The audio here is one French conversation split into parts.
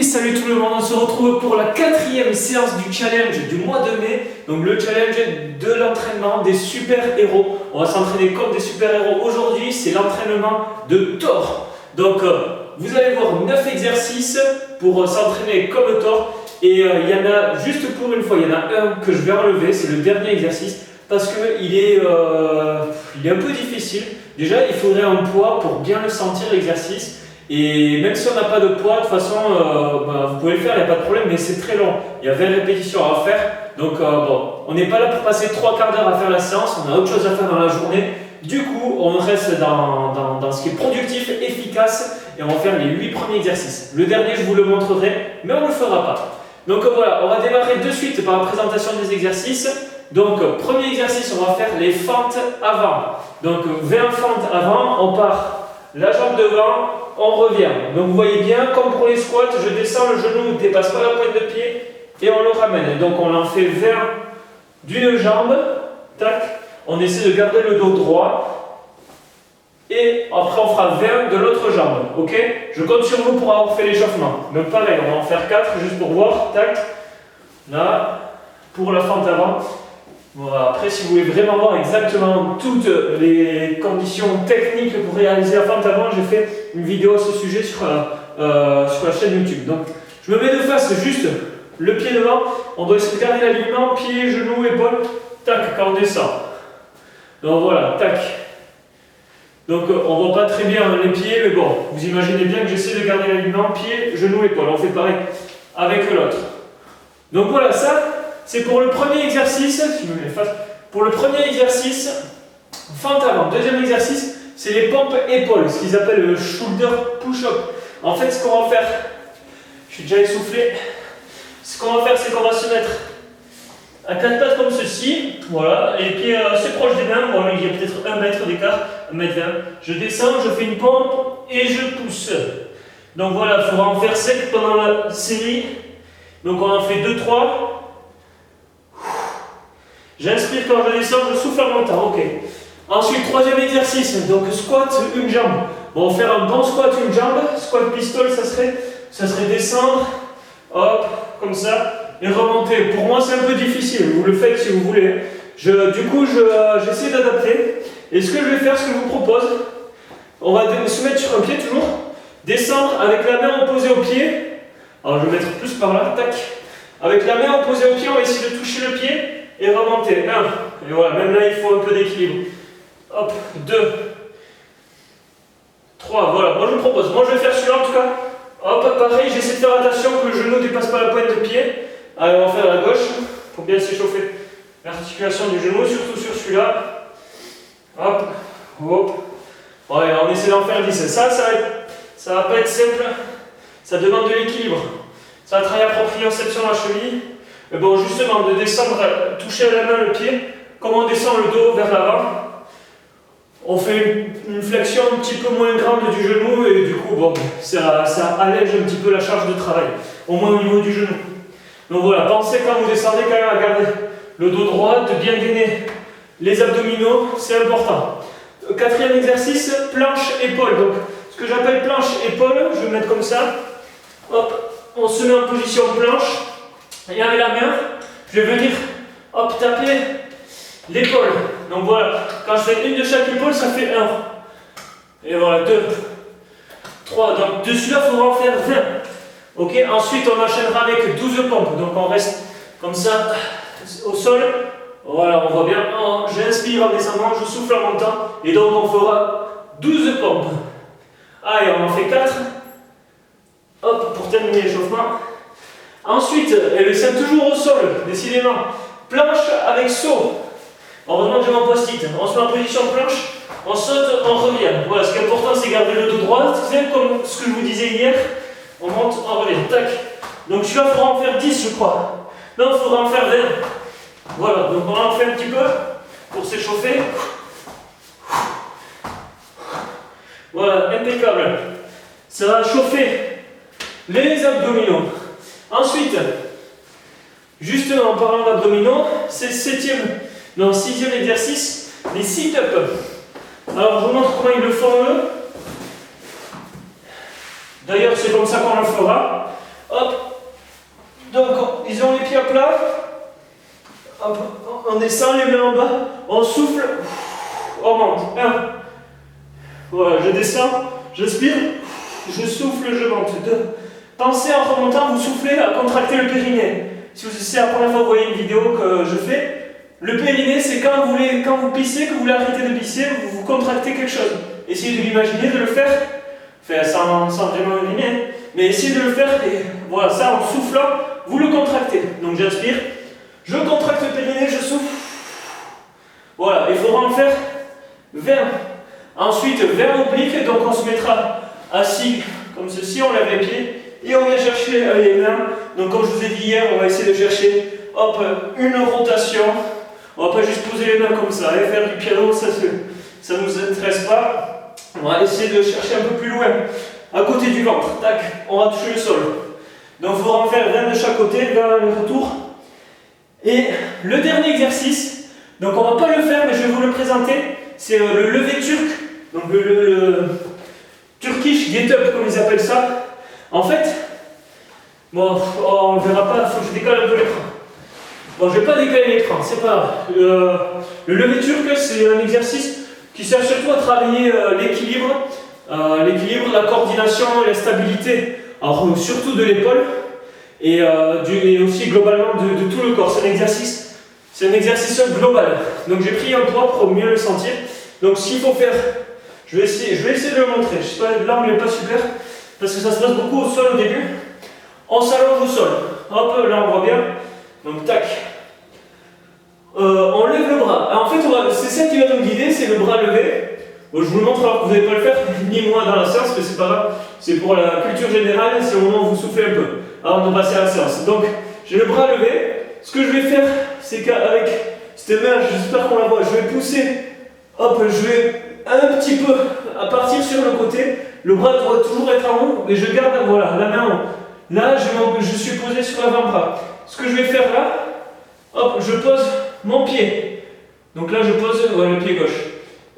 Salut tout le monde, on se retrouve pour la 4e séance du challenge du mois de mai. Donc le challenge de l'entraînement des super-héros. On va s'entraîner comme des super-héros. Aujourd'hui, c'est l'entraînement de Thor. Donc vous allez voir 9 exercices pour s'entraîner comme Thor. Et il y en a, juste pour une fois, il y en a un que je vais enlever, c'est le dernier exercice. Parce qu'il est un peu difficile. Déjà, il faudrait un poids pour bien le sentir l'exercice. Et même si on n'a pas de poids, de toute façon, vous pouvez le faire, il n'y a pas de problème, mais c'est très long. Il y a 20 répétitions à faire. Donc bon, on n'est pas là pour passer 3 quarts d'heure à faire la séance, on a autre chose à faire dans la journée. Du coup, on reste dans ce qui est productif, efficace, et on va faire les 8 premiers exercices. Le dernier, je vous le montrerai, mais on ne le fera pas. Donc voilà, on va démarrer de suite par la présentation des exercices. Donc, premier exercice, on va faire les fentes avant. Donc, 20 fentes avant, on part la jambe devant, on revient. Donc, vous voyez bien, comme pour les squats, je descends, le genou ne dépasse pas la pointe de pied et on le ramène. Donc, on en fait 20 d'une jambe, tac, on essaie de garder le dos droit et après, on fera 20 de l'autre jambe, ok? Je compte sur vous pour avoir fait l'échauffement. Donc, pareil, on va en faire 4 juste pour voir, tac, là, pour la fente avant. Voilà. Après, si vous voulez vraiment voir exactement toutes les conditions techniques pour réaliser la fente avant, j'ai fait une vidéo à ce sujet sur la chaîne YouTube. Donc, je me mets de face, juste le pied devant. On doit essayer de garder l'alignement, pied, genou, épaule, tac, quand on descend. Donc voilà, tac. Donc, on ne voit pas très bien les pieds, mais bon, vous imaginez bien que j'essaie de garder l'alignement, pied, genou, épaule. On fait pareil avec l'autre. Donc voilà, ça. C'est pour le premier exercice, si je me mets face, pour le premier exercice, fente avant. Deuxième exercice, c'est les pompes épaules, ce qu'ils appellent le shoulder push-up. En fait, ce qu'on va faire, je suis déjà essoufflé, ce qu'on va faire, c'est qu'on va se mettre à 4 pattes comme ceci, voilà, les pieds assez proches des mains, bon, il y a peut-être 1 mètre d'écart, 1 mètre 20. Je descends, je fais une pompe et je pousse. Donc voilà, il faudra en faire 7 pendant la série. Donc on en fait 2-3. J'inspire quand je descends, je souffle en montant, ok. Ensuite, troisième exercice, donc squat, une jambe. Bon, faire un bon squat, une jambe. Squat pistol, ça serait descendre, hop, comme ça, et remonter. Pour moi, c'est un peu difficile, vous le faites si vous voulez. Du coup, j'essaie d'adapter. Et ce que je vais faire, ce que je vous propose, on va se mettre sur un pied toujours, descendre avec la main opposée au pied. Alors, je vais mettre plus par là, tac. Avec la main opposée au pied, on va essayer de toucher le pied. Et remonter, 1, et voilà, même là il faut un peu d'équilibre. Hop, 2, 3, voilà, moi je vous propose, moi je vais faire celui-là en tout cas. Hop, pareil, j'essaie de faire attention que le genou ne dépasse pas la pointe de pied. Allez, on va faire à la gauche, pour bien s'échauffer l'articulation du genou, surtout sur celui-là. Hop, hop. Ouais, on essaie d'en faire 10. Ça va pas être simple, ça demande de l'équilibre. Ça va travailler la proprioception de la cheville. Mais bon, justement, de descendre, toucher à la main le pied, comme on descend le dos vers l'avant, on fait une flexion un petit peu moins grande du genou et du coup, bon, ça allège un petit peu la charge de travail, au moins au niveau du genou. Donc voilà, pensez quand vous descendez quand même à garder le dos droit, de bien gainer les abdominaux, c'est important. Quatrième exercice, planche-épaule. Donc, ce que j'appelle planche-épaule, je vais me mettre comme ça. Hop, on se met en position planche. Et avec la main, je vais venir hop, taper l'épaule. Donc voilà, quand je fais une de chaque épaule, ça fait 1. Et voilà, 2, 3. Donc de celui-là, il faudra en faire 20. Ok, ensuite on enchaînera avec 12 pompes. Donc on reste comme ça au sol. Voilà, on voit bien. J'inspire en descendant, je souffle en montant. Et donc on fera 12 pompes. Allez, on en fait 4. Hop, pour terminer l'échauffement. Ensuite, elle tient toujours au sol, décidément. Planche avec saut. Heureusement que j'ai mon post-it. On se met en position planche, on saute, on revient. Voilà, ce qui est important, c'est garder le dos droit. C'est comme ce que je vous disais hier. On monte, on revient. Tac. Donc celui-là, il faudra en faire 10, je crois. Non, il faudra en faire 20. Voilà, donc on en fait un petit peu pour s'échauffer. Voilà, impeccable. Ça va chauffer les abdominaux. Ensuite, justement en parlant d'abdominaux, c'est le 6e exercice, les sit-ups. Alors je vous montre comment ils le font eux. D'ailleurs c'est comme ça qu'on le fera. Hop. Donc, ils ont les pieds à plat. Hop. On descend les mains en bas. On souffle. On monte. 1. Voilà, je descends. J'inspire. Je souffle, je monte. 2. Pensez en remontant, vous soufflez à contracter le périnée. Si c'est la première fois que vous voyez une vidéo que je fais, le périnée, c'est quand vous pissez, que vous voulez arrêter de pisser, vous contractez quelque chose. Essayez de l'imaginer, de le faire, enfin, sans vraiment uriner, mais essayez de le faire, et voilà, ça en soufflant, vous le contractez. Donc j'inspire, je contracte le périnée, je souffle. Voilà, il faudra en faire 20. Ensuite, 20 obliques, donc on se mettra assis comme ceci, on lève les pieds, et on vient chercher les mains. Donc comme je vous ai dit hier, on va essayer de chercher, hop, une rotation. On va pas juste poser les mains comme ça et faire du piano, ça ne nous intéresse pas. On va essayer de chercher un peu plus loin, à côté du ventre. Tac, on va toucher le sol. Donc il faudra en faire 20 de chaque côté, vers le retour. Et le dernier exercice, donc on ne va pas le faire, mais je vais vous le présenter, c'est le lever turc. Donc le Turkish get up, comme ils appellent ça. En fait, bon, on ne verra pas, il faut que je décale un peu l'écran. Bon, je ne vais pas décaler l'écran, c'est pas grave. Le lever turc, c'est un exercice qui sert surtout à travailler l'équilibre, la coordination et la stabilité, alors surtout de l'épaule et aussi globalement de tout le corps. C'est un exercice global. Donc j'ai pris un poids pour mieux le sentir. Donc ce qu'il faut faire, je vais essayer de le montrer. Je sais pas, l'angle n'est pas super parce que ça se passe beaucoup au sol au début. On s'allonge au sol. Hop, là on voit bien. Donc tac. On lève le bras. Alors, en fait, c'est ça qui va nous guider, c'est le bras levé. Bon, je vous le montre alors que vous n'allez pas le faire, ni moi dans la séance, mais c'est pas grave. C'est pour la culture générale, c'est au moment où vous soufflez un peu, avant de passer à la séance. Donc, j'ai le bras levé. Ce que je vais faire, c'est qu'avec cette main, j'espère qu'on la voit, je vais pousser. Hop, je vais un petit peu à partir sur le côté. Le bras doit toujours être en haut, et je garde, voilà, la main en haut. Là, je suis posé sur l'avant-bras. Ce que je vais faire là, hop, je pose mon pied. Donc là, je pose le pied gauche.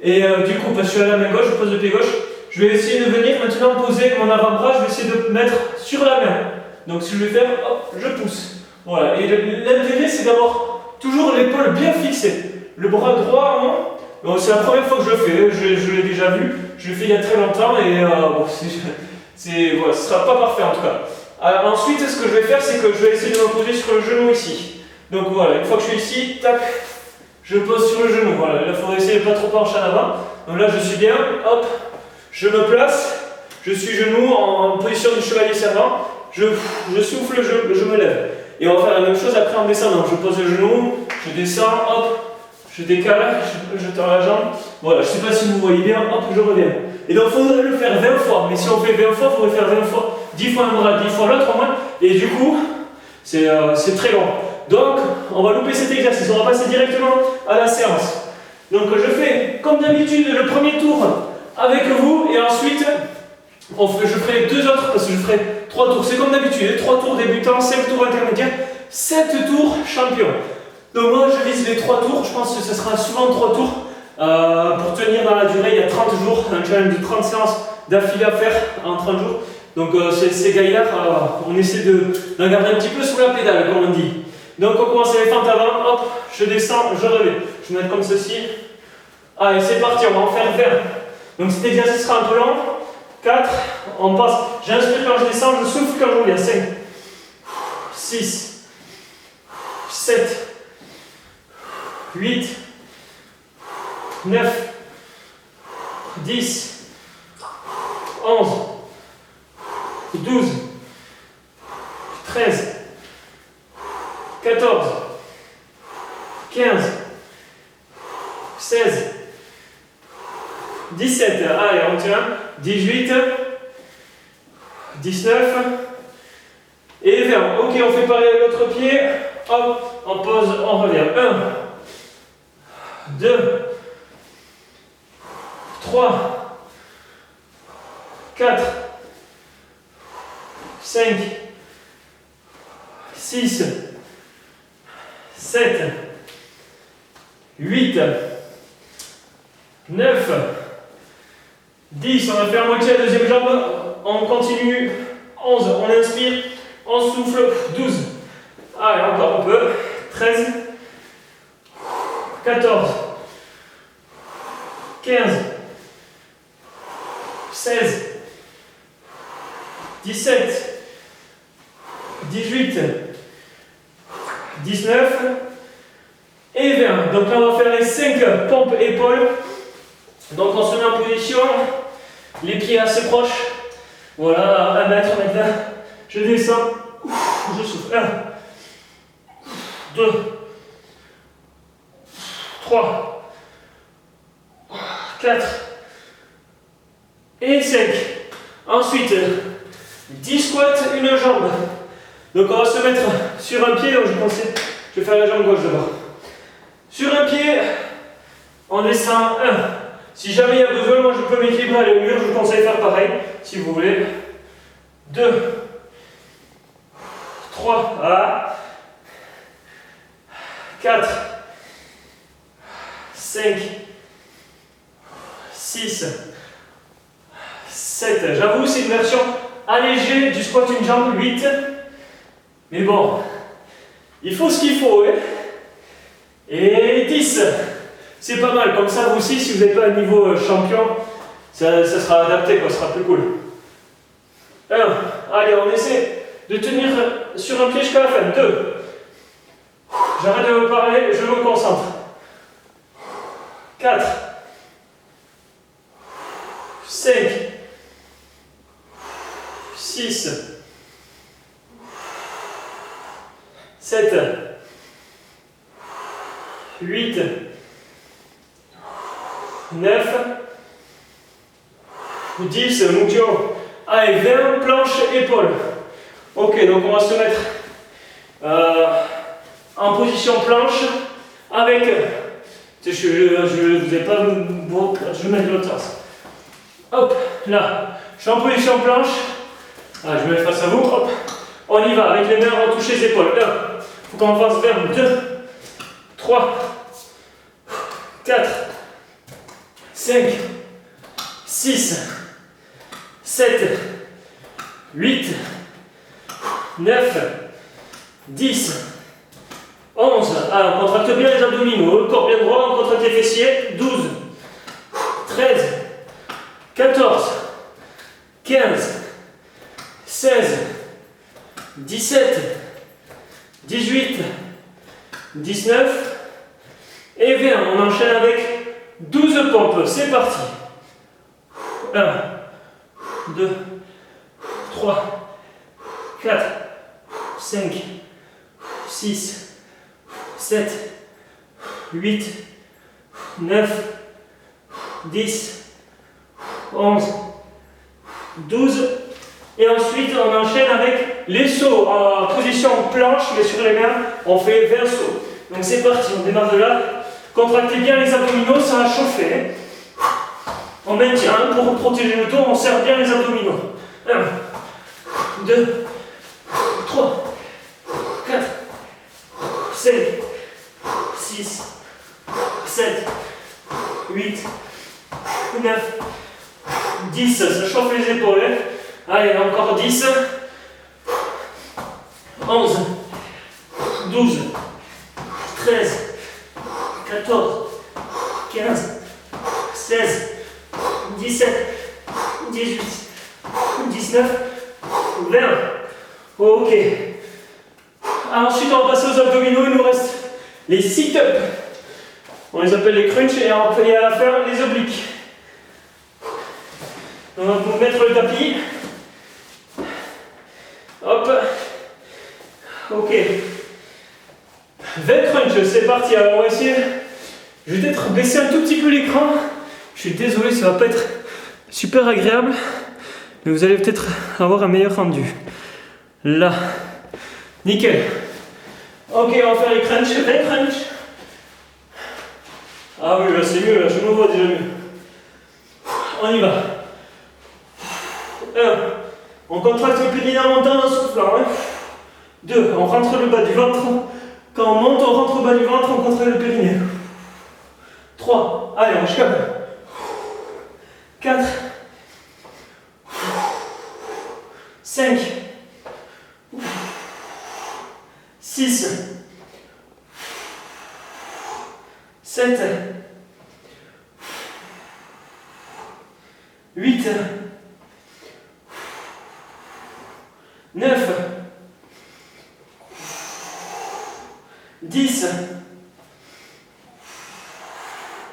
Et du coup, parce que je suis à la main gauche, je pose le pied gauche. Je vais essayer de venir maintenant poser mon avant-bras. Je vais essayer de mettre sur la main. Donc, ce que je vais faire, hop, je pousse. Voilà. Et l'intérêt, c'est d'avoir toujours l'épaule bien fixée. Le bras droit en haut. Bon, c'est la première fois que je le fais. Je l'ai déjà vu. Je l'ai fait il y a très longtemps. Et bon, voilà, ce ne sera pas parfait en tout cas. Alors, ensuite, ce que je vais faire, c'est que je vais essayer de me poser sur le genou ici. Donc voilà, une fois que je suis ici, tac, je pose sur le genou. Voilà, il faudrait essayer de ne pas trop pencher en avant. Donc là, je suis bien, hop, je me place, je suis genou en position de chevalier servant, je souffle, je me lève. Et on va faire la même chose après en descendant. Je pose le genou, je descends, hop, je décale, je tends la jambe. Voilà, je ne sais pas si vous voyez bien, hop, je reviens. Et donc, il faudrait le faire 20 fois. Mais si on fait 20 fois, il faudrait faire 20 fois. 10 fois un bras, 10 fois l'autre au moins. Et du coup, c'est très long. Donc, on va louper cet exercice, on va passer directement à la séance. Donc, je fais comme d'habitude le premier tour avec vous et ensuite, je ferai 2 autres parce que je ferai 3 tours. C'est comme d'habitude, 3 tours débutants, 5 tours intermédiaires, 7 tours champion. Donc, moi je vise les 3 tours, je pense que ce sera souvent 3 tours pour tenir dans la durée. Il y a 30 jours, un challenge de 30 séances d'affilée à faire en 30 jours. Donc, ces gaillards, on essaie d'en garder un petit peu sous la pédale, comme on dit. Donc on commence à les fentes avant, hop, je descends, je relève. Je vais mettre comme ceci. Allez, c'est parti, on va en faire 20. Donc cet exercice sera un peu long. 4, on passe. J'inspire quand je descends, je souffle quand je reviens. 5, 6, 7, 8, 9, 10, 11, 12, 13, 14, 15, 16, 17, allez, on tient, 18, 19 et 20. Ok, on fait pareil avec l'autre pied, hop, on pose, on revient. 1, 2, 3, 4, 5, 6, 7, 8, 9, 10, on va faire moitié la deuxième jambe, on continue, 11, on inspire, On souffle. 12. Allez, encore un peu. 13. 14. 15. 16. 17. 18. 19. Et 20. Donc là, on va faire les 5 pompes épaules. Donc on se met en position, les pieds assez proches. Voilà, 1 mètre, 1 mètre 20. Je descends, je souffle. 1, 2, 3, 4 et 5. Ensuite, 10 squats, une jambe. Donc on va se mettre sur un pied. Donc je vais faire la jambe gauche d'abord. Sur un pied, on descend 1. Si jamais il y a besoin, moi je peux m'équilibrer aller au mur, je vous conseille de faire pareil, si vous voulez. 2, 3, 4, 5, 6, 7. J'avoue, c'est une version allégée du squat une jambe, 8. Mais bon, il faut ce qu'il faut. Hein. Et 10. C'est pas mal, comme ça vous aussi, si vous n'avez pas un niveau champion, ça sera adapté, quoi, ça sera plus cool. Alors, allez, on essaie de tenir sur un pied jusqu'à la fin. 2. J'arrête de vous parler, je me concentre. 4. 5. 6. 7. 8. 9, 10, Mucho. Allez, 20, planche, épaule. Ok, donc on va se mettre en position planche avec. Je ne vais pas je vais mettre l'autre sens. Hop, là. Je suis en position planche. Ah, je me mets face à vous. Hop. On y va avec les mains, on touche les épaules. 1. Il faut qu'on avance vers 2, 3, 4. 5, 6, 7, 8, 9, 10, 11. Alors, on contracte bien les abdominaux, le corps bien droit, on contracte les fessiers. 12, 13, 14, 15, 16, 17, 18, 19 et 20. On enchaîne avec 12 pompes, c'est parti. 1, 2, 3, 4, 5, 6, 7, 8, 9, 10, 11, 12. Et ensuite, on enchaîne avec les sauts en position planche, mais sur les mains, on fait 20 sauts. Donc c'est parti, on démarre de là. Contractez bien les abdominaux, ça va chauffer. On maintient, pour protéger le dos, on serre bien les abdominaux. 1, 2, 3, 4, 5, 6, 7, 8, 9, 10. Ça chauffe les épaules. Hein. Allez, encore 10. 11, 12, 13, 14, 15, 16, 17, 18, 19, 20. Ok. Ensuite, on va passer aux abdominaux. Il nous reste les sit-ups. On les appelle les crunchs et on peut y à la fin les obliques. On va vous mettre le tapis. Hop. Ok. 20 crunchs, c'est parti. Alors on va essayer. Je vais peut-être baisser un tout petit peu l'écran. Je suis désolé, ça va pas être super agréable. Mais vous allez peut-être avoir un meilleur rendu. Là. Nickel. Ok, on va faire les crunchs. 20 crunchs. Ah oui, là c'est mieux, là je me vois déjà mieux. On y va. 1. On contracte le périnée en montant en soufflant. 2. On rentre le bas du ventre. Quand on monte, on rentre le bas du ventre, on contracte le périnée. 3. Allez, on jusqu'à 4. 5. 6, 7, 8, 9, 10,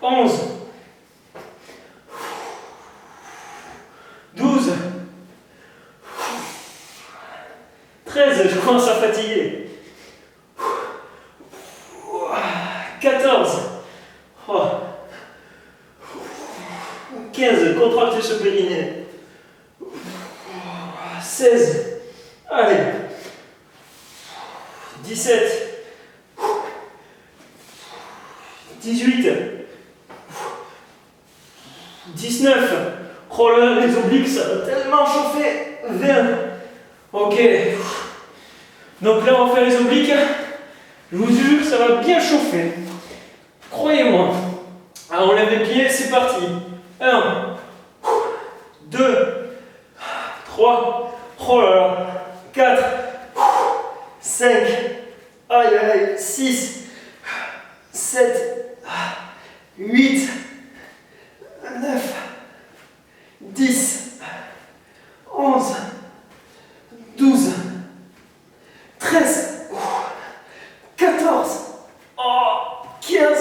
11, 12, 13, je commence à fatiguer. 14, 15, contractez ce périnée. 16, allez. 17, 18, 19, oh là là, les obliques, ça va tellement chauffer. 20, ok. Donc là, on va faire les obliques. Je vous jure, ça va bien chauffer. Croyez-moi. Alors, on lève les pieds, c'est parti. 1, 2, 3, oh là là, 4, 5, aïe aïe, 6, 7, 8, 9, 10, 11, 12, 13, 14, 15,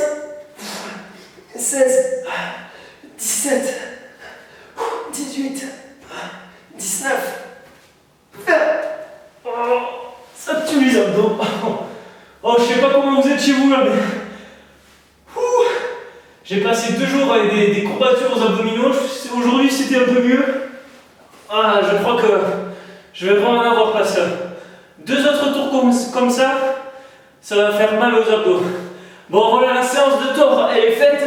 16, 17, 18, 19, 20. Ça tue les abdos. Oh, je sais pas comment vous êtes chez vous là, mais j'ai passé 2 jours avec des courbatures aux abdominaux. Aujourd'hui, c'était un peu mieux. Ah, je crois que je vais vraiment en avoir passé 2 autres tours comme ça va faire mal aux abdos. Bon, voilà, la séance de Thor, elle est faite.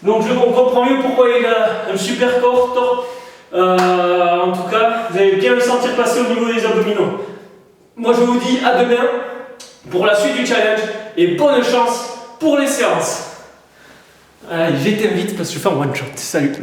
Donc, on comprend mieux pourquoi il a un super corps, Thor. En tout cas, vous allez bien le sentir passer au niveau des abdominaux. Moi, je vous dis à demain pour la suite du challenge et bonne chance pour les séances. Allez, je t'invite parce que je fais un one shot. Salut.